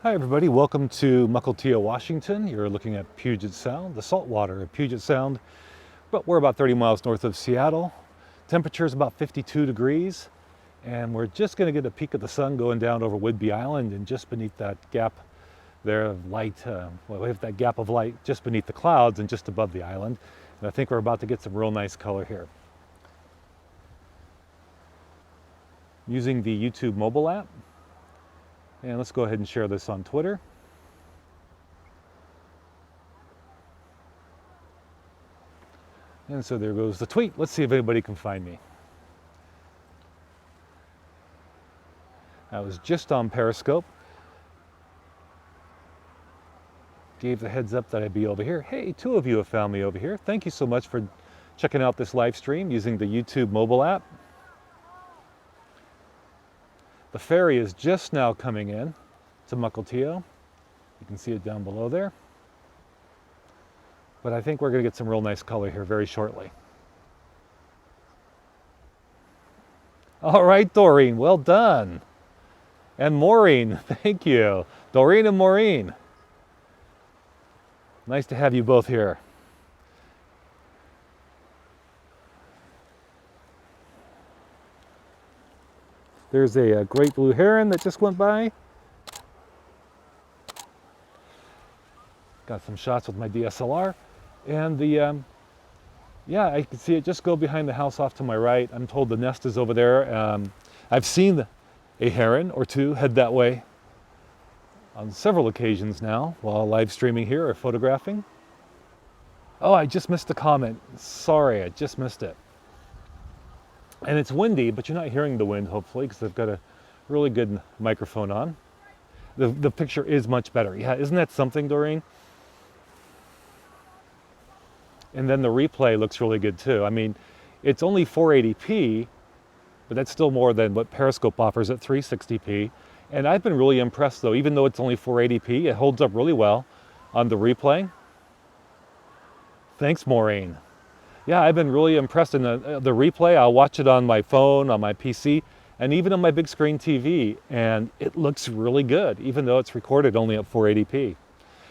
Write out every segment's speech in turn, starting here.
Hi everybody, welcome to Mukilteo, Washington. You're looking at Puget Sound, the saltwater of Puget Sound. But we're about 30 miles north of Seattle. Temperature is about 52 degrees. And we're just going to get a peek of the sun going down over Whidbey Island, and just beneath that gap there of light, we have that gap of light just beneath the clouds and just above the island. And I think we're about to get some real nice color here. Using the YouTube mobile app. And let's go ahead and share this on Twitter. And so there goes the tweet. Let's see if anybody can find me. I was just on Periscope. Gave the heads up that I'd be over here. Hey, 2 of you have found me over here. Thank you so much for checking out this live stream using the YouTube mobile app. The ferry is just now coming in to Mukilteo. You can see it down below there. But I think we're going to get some real nice color here very shortly. All right, Doreen, well done. And Maureen, thank you. Doreen and Maureen. Nice to have you both here. There's a great blue heron that just went by. Got some shots with my DSLR. And yeah, I can see it just go behind the house off to my right. I'm told the nest is over there. I've seen a heron or 2 head that way on several occasions now while live streaming here or photographing. Oh, I just missed the comment. Sorry, I just missed it. And it's windy, but you're not hearing the wind, hopefully, because I've got a really good microphone on. The picture is much better. Yeah, isn't that something, Doreen? And then the replay looks really good, too. I mean, it's only 480p, but that's still more than what Periscope offers at 360p. And I've been really impressed, though. Even though it's only 480p, it holds up really well on the replay. Thanks, Maureen. Yeah, I've been really impressed in the replay. I'll watch it on my phone, on my PC, and even on my big screen TV, and it looks really good, even though it's recorded only at 480p.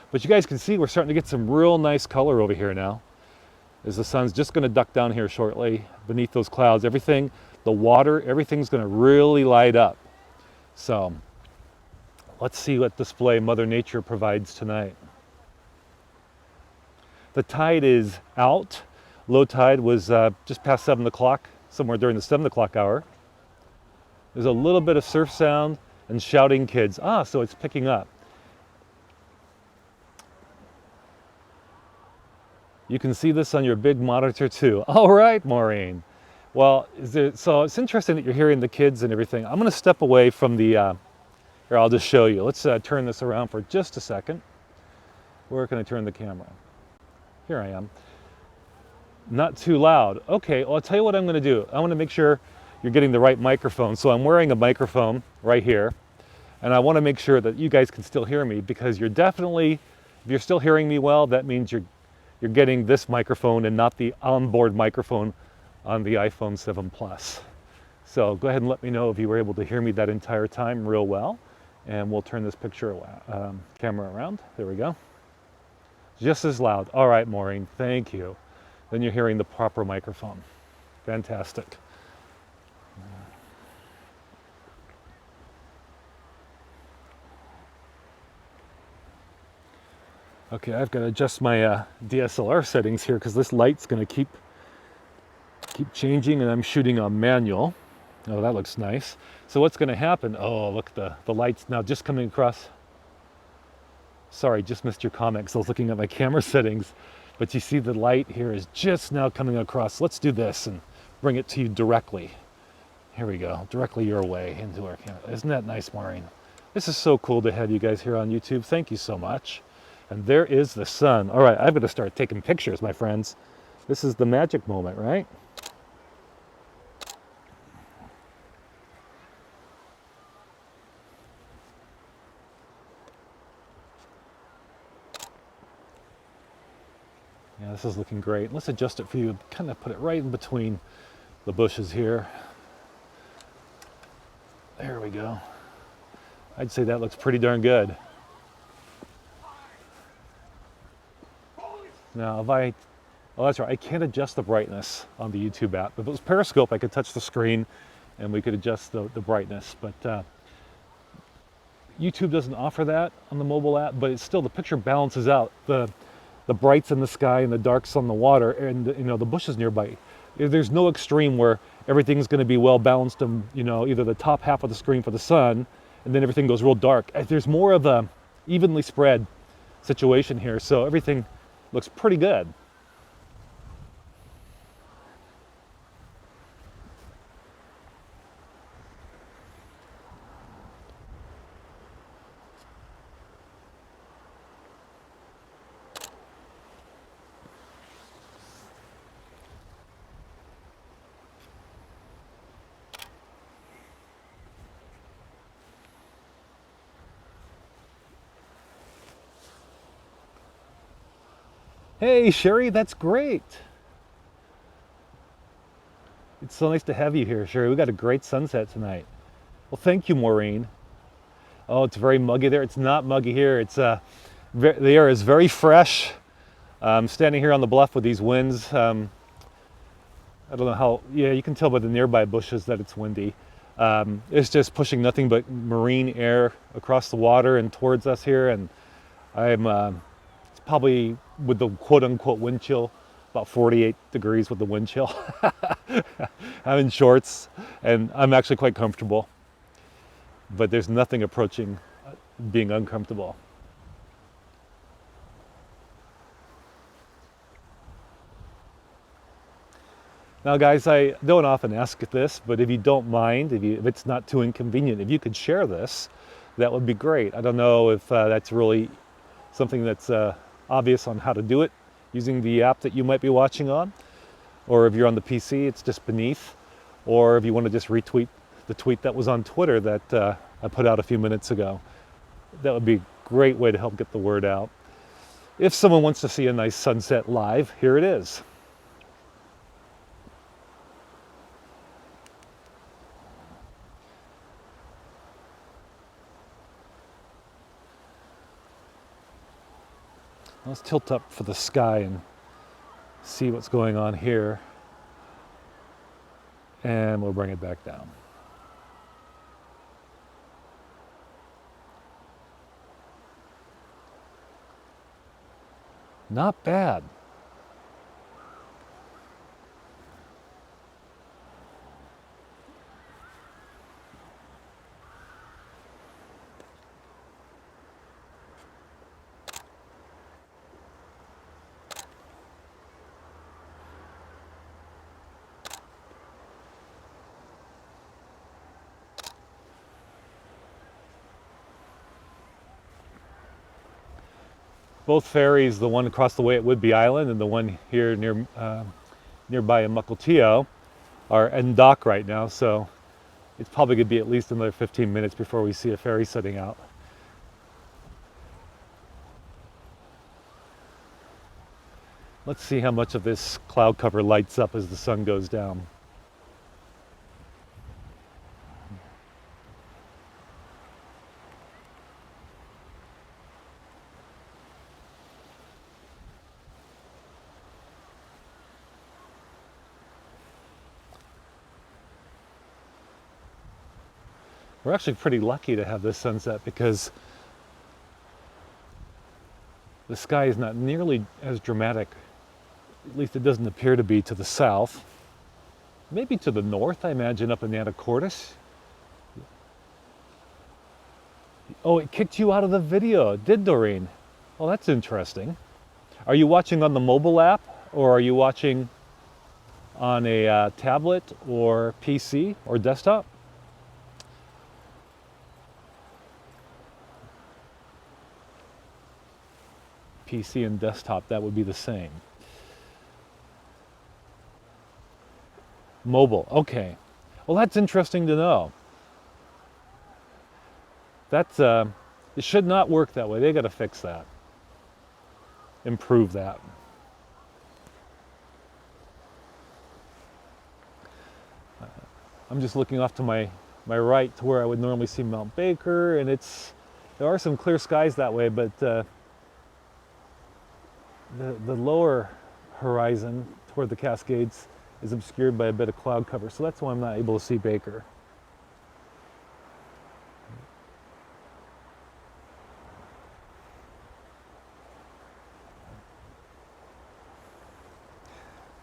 But you guys can see we're starting to get some real nice color over here now, as the sun's just going to duck down here shortly beneath those clouds. Everything, the water, everything's going to really light up. So let's see what display Mother Nature provides tonight. The tide is out. Low tide was just past 7 o'clock, somewhere during the 7 o'clock hour. There's a little bit of surf sound and shouting kids. So it's picking up. You can see this on your big monitor too. All right, Maureen. Well, so it's interesting that you're hearing the kids and everything. I'm going to step away from the, here, I'll just show you. Let's turn this around for just a second. Where can I turn the camera? Here I am. Not too loud. Okay, well, I'll tell you what I'm going to do. I want to make sure you're getting the right microphone. So I'm wearing a microphone right here, and I want to make sure that you guys can still hear me, because you're definitely, if you're still hearing me well, that means you're getting this microphone and not the onboard microphone on the iPhone 7 Plus. So go ahead and let me know if you were able to hear me that entire time real well, and we'll turn this camera around. There we go. Just as loud. All right, Maureen, thank you. Then you're hearing the proper microphone. Fantastic. Okay, I've got to adjust my DSLR settings here, because this light's going to keep changing, and I'm shooting on manual. Oh, that looks nice. So what's going to happen? Oh, look, the light's now just coming across. Sorry, just missed your comment because I was looking at my camera settings. But you see the light here is just now coming across. Let's do this and bring it to you directly. Here we go, directly your way into our camera. Isn't that nice, Maureen? This is so cool to have you guys here on YouTube. Thank you so much. And there is the sun. All right, I've got to start taking pictures, my friends. This is the magic moment, right? Yeah, this is looking great. Let's adjust it for you. Kind of put it right in between the bushes here. There we go. I'd say that looks pretty darn good. Now, if I, oh, that's right, I can't adjust the brightness on the YouTube app. If it was Periscope, I could touch the screen and we could adjust the brightness. But YouTube doesn't offer that on the mobile app, but it's still, the picture balances out the brights in the sky and the darks on the water and the bushes nearby. There's no extreme where everything's going to be well balanced and either the top half of the screen for the sun and then everything goes real dark. There's more of a evenly spread situation here, so everything looks pretty good. Hey, Sherry, that's great. It's so nice to have you here, Sherry. We got a great sunset tonight. Well, thank you, Maureen. Oh, it's very muggy there. It's not muggy here. It's the air is very fresh. I'm standing here on the bluff with these winds. I don't know how, yeah, you can tell by the nearby bushes that it's windy. It's just pushing nothing but marine air across the water and towards us here. And I'm, it's probably with the quote unquote wind chill, about 48 degrees with the wind chill. I'm in shorts and I'm actually quite comfortable, but there's nothing approaching being uncomfortable. Now guys, I don't often ask this, but if you don't mind, if it's not too inconvenient, if you could share this, that would be great. I don't know if that's really something that's obvious on how to do it using the app that you might be watching on, or if you're on the PC, it's just beneath, or if you want to just retweet the tweet that was on Twitter that I put out a few minutes ago. That would be a great way to help get the word out. If someone wants to see a nice sunset live, here it is. Let's tilt up for the sky and see what's going on here. And we'll bring it back down. Not bad. Both ferries, the one across the way at Whidbey Island and the one here nearby in Mukilteo, are in dock right now, so it's probably going to be at least another 15 minutes before we see a ferry setting out. Let's see how much of this cloud cover lights up as the sun goes down. We're actually pretty lucky to have this sunset because the sky is not nearly as dramatic, at least it doesn't appear to be, to the south. Maybe to the north, I imagine, up in Anacortes. Oh, it kicked you out of the video, it did, Doreen? Well, that's interesting. Are you watching on the mobile app, or are you watching on a tablet or PC or desktop? PC and desktop, that would be the same. Mobile, okay. Well, that's interesting to know. That's, it should not work that way. They got to fix that. Improve that. I'm just looking off to my right to where I would normally see Mount Baker, and there are some clear skies that way, but the lower horizon toward the Cascades is obscured by a bit of cloud cover, so that's why I'm not able to see Baker.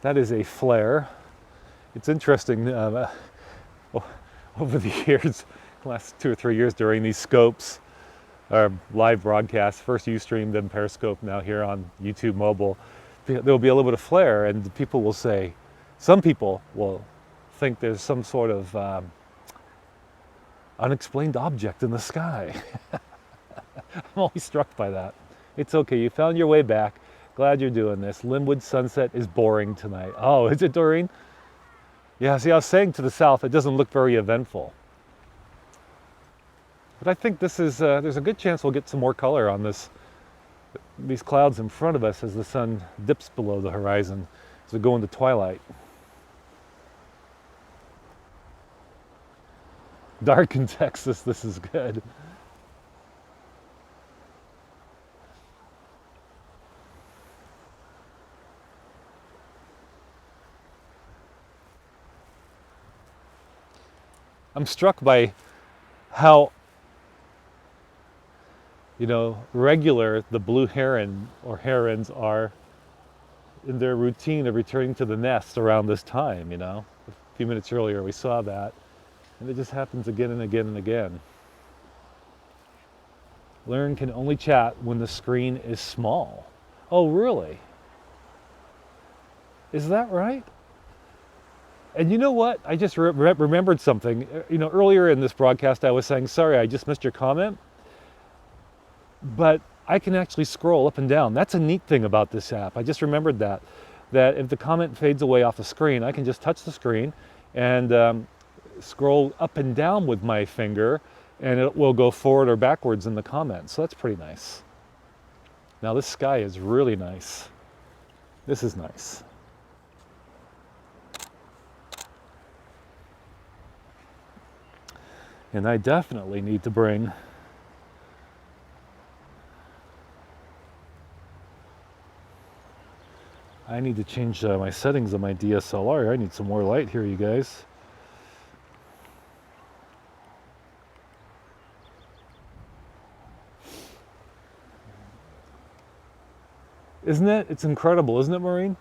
That is a flare. It's interesting, over the years, last 2 or 3 years during these scopes, our live broadcasts, first Ustream, then Periscope, now here on YouTube mobile, there'll be a little bit of flare, and people will say, some people will think there's some sort of unexplained object in the sky. I'm always struck by that. It's okay, you found your way back. Glad you're doing this. Linwood sunset is boring tonight. Oh, is it, Doreen? Yeah, see, I was saying to the south, it doesn't look very eventful. But I think this is, there's a good chance we'll get some more color on these clouds in front of us as the sun dips below the horizon as we go into twilight. Dark in Texas, this is good. I'm struck by how, regular the blue heron or herons are in their routine of returning to the nest around this time, A few minutes earlier we saw that, and it just happens again and again and again. Learn can only chat when the screen is small. Oh, really? Is that right? And you know what? I just remembered something. Earlier in this broadcast, I was saying, sorry, I just missed your comment. But I can actually scroll up and down. That's a neat thing about this app. I just remembered that if the comment fades away off the screen, I can just touch the screen and scroll up and down with my finger, and it will go forward or backwards in the comments. So that's pretty nice. Now this sky is really nice. This is nice. And I definitely need to bring change my settings on my DSLR. I need some more light here, you guys. Isn't it? It's incredible, isn't it, Maureen?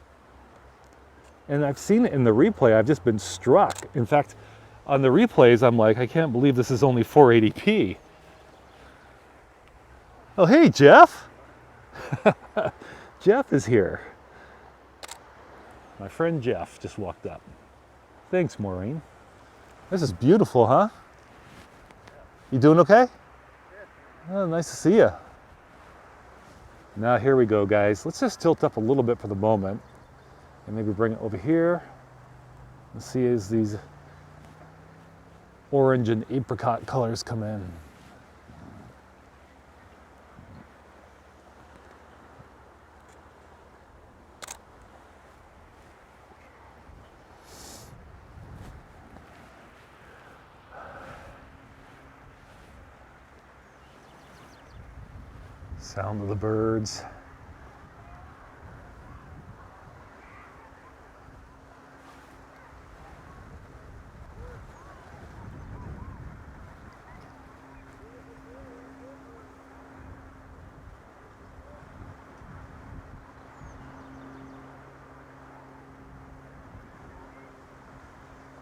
And I've seen it in the replay. I've just been struck. In fact, on the replays, I'm like, I can't believe this is only 480p. Oh, hey, Jeff. Jeff is here. My friend Jeff just walked up. Thanks, Maureen. This is beautiful, huh? You doing okay? Oh, nice to see you. Now here we go, guys. Let's just tilt up a little bit for the moment and maybe bring it over here and see as these orange and apricot colors come in. Sound of the birds.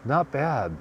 Not bad.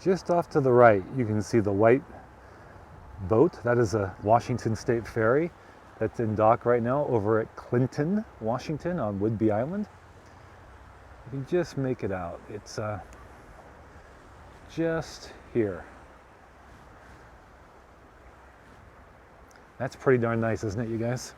Just off to the right, you can see the white boat. That is a Washington State ferry that's in dock right now over at Clinton, Washington on Whidbey Island. You You just make it out. It's just here. That's pretty darn nice, isn't it, you guys?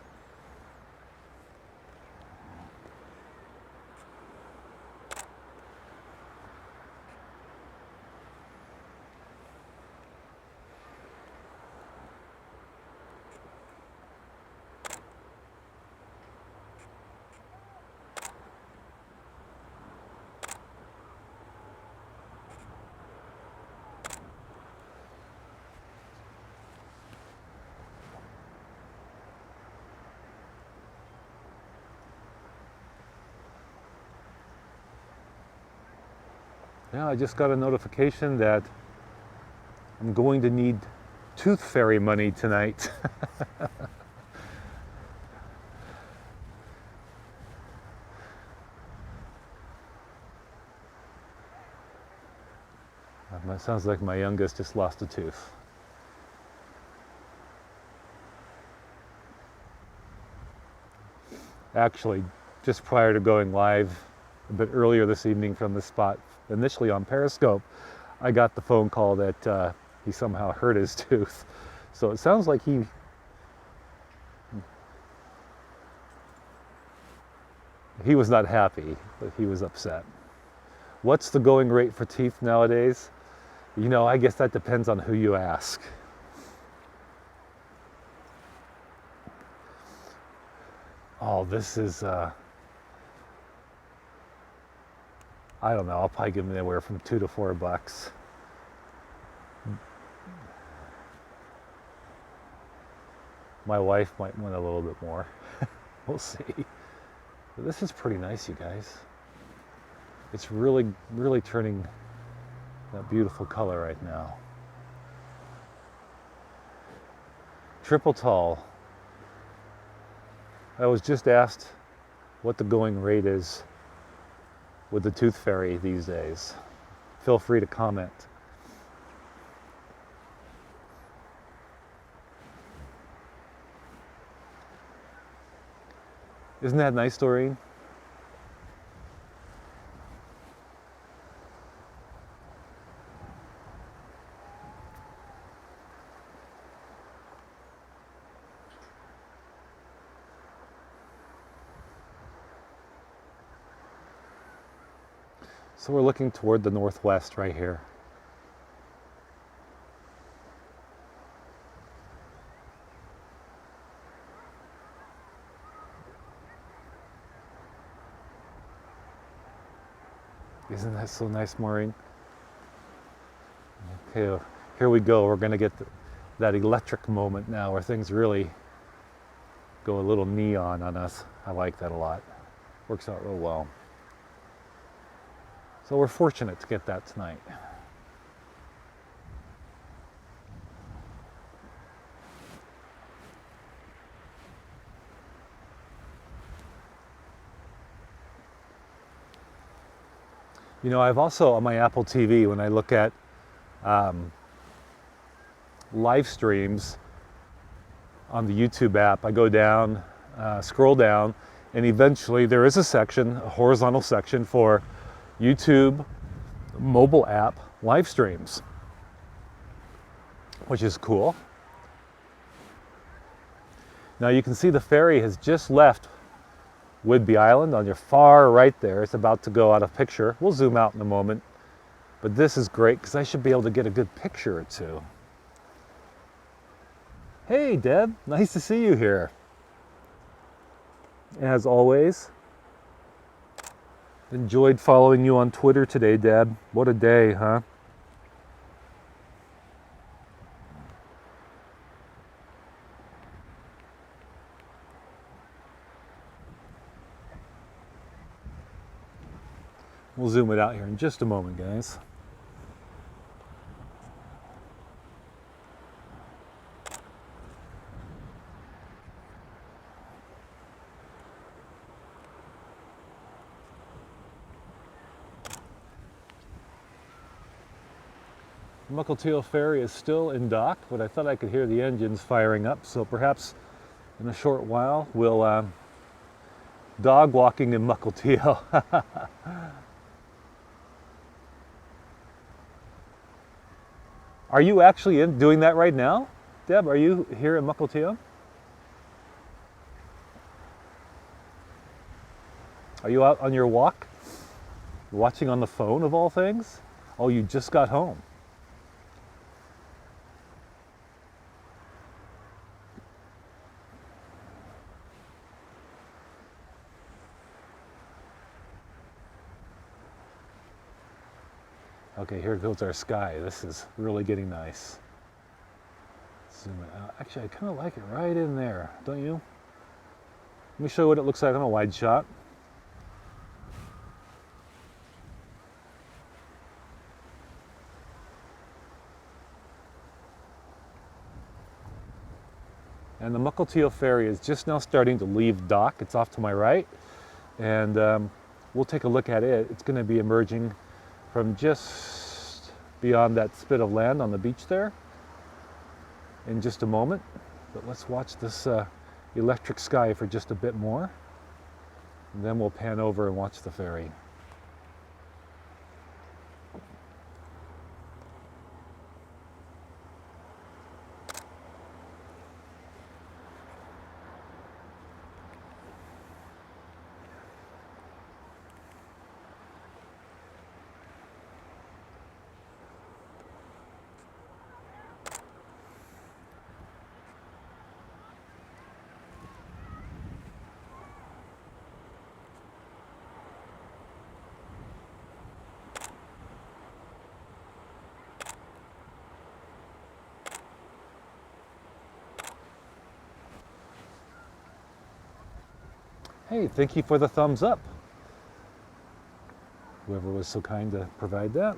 Yeah, I just got a notification that I'm going to need tooth fairy money tonight. That sounds like my youngest just lost a tooth. Actually, just prior to going live a bit earlier this evening from this spot, initially on Periscope, I got the phone call that he somehow hurt his tooth. So it sounds like he was not happy, but he was upset. What's the going rate for teeth nowadays? You know, I guess that depends on who you ask. Oh, this is, I don't know, I'll probably give them anywhere from $2 to $4. My wife might want a little bit more. We'll see. But this is pretty nice, you guys. It's really, really turning that beautiful color right now. Triple tall. I was just asked what the going rate is with the tooth fairy these days. Feel free to comment. Isn't that nice, Doreen? So we're looking toward the northwest right here. Isn't that so nice, Maureen? Okay, here we go. We're going to get that electric moment now where things really go a little neon on us. I like that a lot. Works out real well. So we're fortunate to get that tonight. You know, I've also on my Apple TV, when I look at live streams on the YouTube app, I go down, scroll down, and eventually there is a section, a horizontal section for YouTube mobile app live streams, which is cool. Now you can see the ferry has just left Whidbey Island on your far right there. It's about to go out of picture. We'll zoom out in a moment. But this is great because I should be able to get a good picture or two. Hey Deb, nice to see you here. As always, enjoyed following you on Twitter today, Deb. What a day, huh? We'll zoom it out here in just a moment, guys. Mukilteo ferry is still in dock, but I thought I could hear the engines firing up, so perhaps in a short while we'll dog walking in Mukilteo. Are you actually doing that right now? Deb, are you here in Mukilteo? Are you out on your walk? Watching on the phone of all things? Oh, you just got home. Okay, here goes our sky. This is really getting nice. Zoom it out. Actually, I kind of like it right in there, don't you? Let me show you what it looks like on a wide shot. And the Mukilteo ferry is just now starting to leave dock. It's off to my right. And we'll take a look at it. It's going to be emerging from just beyond that spit of land on the beach there in just a moment. But let's watch this electric sky for just a bit more. And then we'll pan over and watch the ferry. Hey, thank you for the thumbs up. Whoever was so kind to provide that.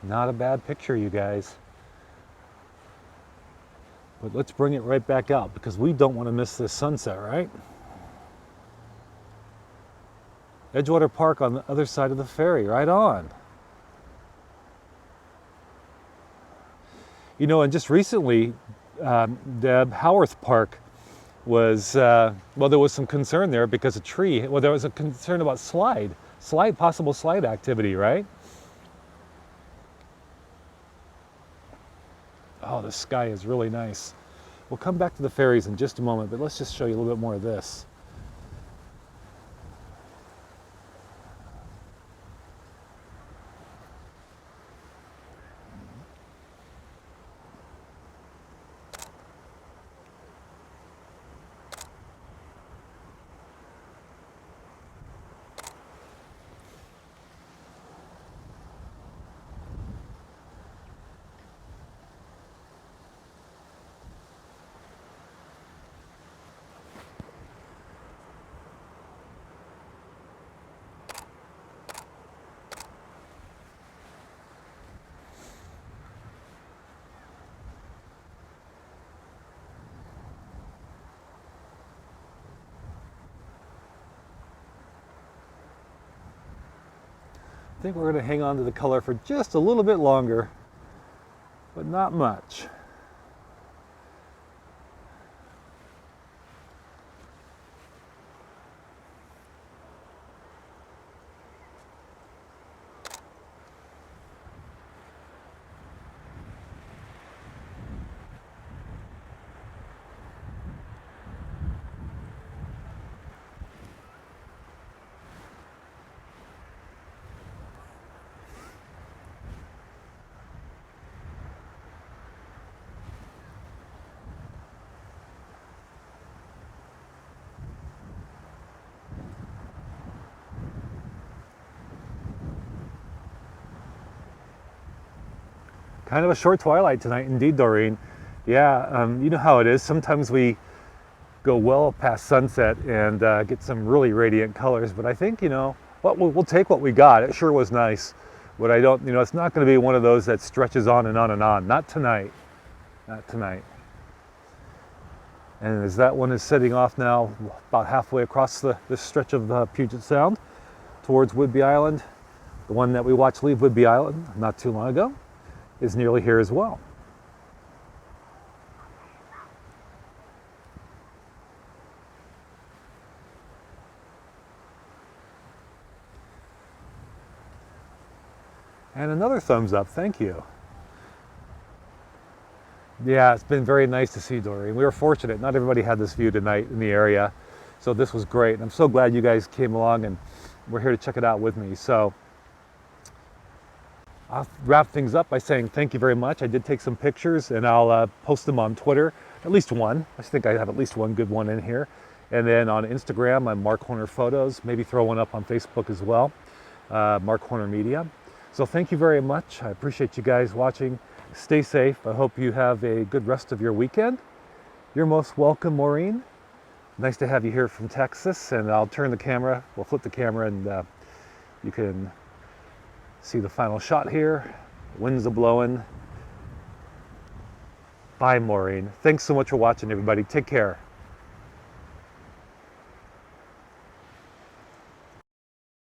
Not a bad picture, you guys. But let's bring it right back out because we don't want to miss this sunset, right? Edgewater Park on the other side of the ferry, right on. You know, and just recently, Deb, Howarth Park was, well, there was some concern there because a tree, well, there was a concern about possible slide activity, right? Oh, the sky is really nice. We'll come back to the ferries in just a moment, but let's just show you a little bit more of this. I think we're going to hang on to the color for just a little bit longer, but not much. Kind of a short twilight tonight, indeed, Doreen. Yeah, you know how it is. Sometimes we go well past sunset and get some really radiant colors, but I think, you know, we'll take what we got. It sure was nice, but I don't, you know, it's not going to be one of those that stretches on and on and on. Not tonight. Not tonight. And as that one is setting off now, about halfway across this stretch of Puget Sound towards Whidbey Island, the one that we watched leave Whidbey Island not too long ago, is nearly here as well. And another thumbs up, thank you. Yeah, it's been very nice to see Doreen. We were fortunate. Not everybody had this view tonight in the area. So this was great. And I'm so glad you guys came along and we're here to check it out with me. So I'll wrap things up by saying thank you very much. I did take some pictures and I'll post them on Twitter, at least one. I think I have at least one good one in here. And then on Instagram, I'm Mark Horner Photos. Maybe throw one up on Facebook as well, Mark Horner Media. So thank you very much. I appreciate you guys watching. Stay safe. I hope you have a good rest of your weekend. You're most welcome, Maureen. Nice to have you here from Texas. And I'll turn the camera, we'll flip the camera, and you can see the final shot here. Winds are blowing. Bye, Maureen. Thanks so much for watching, everybody. Take care.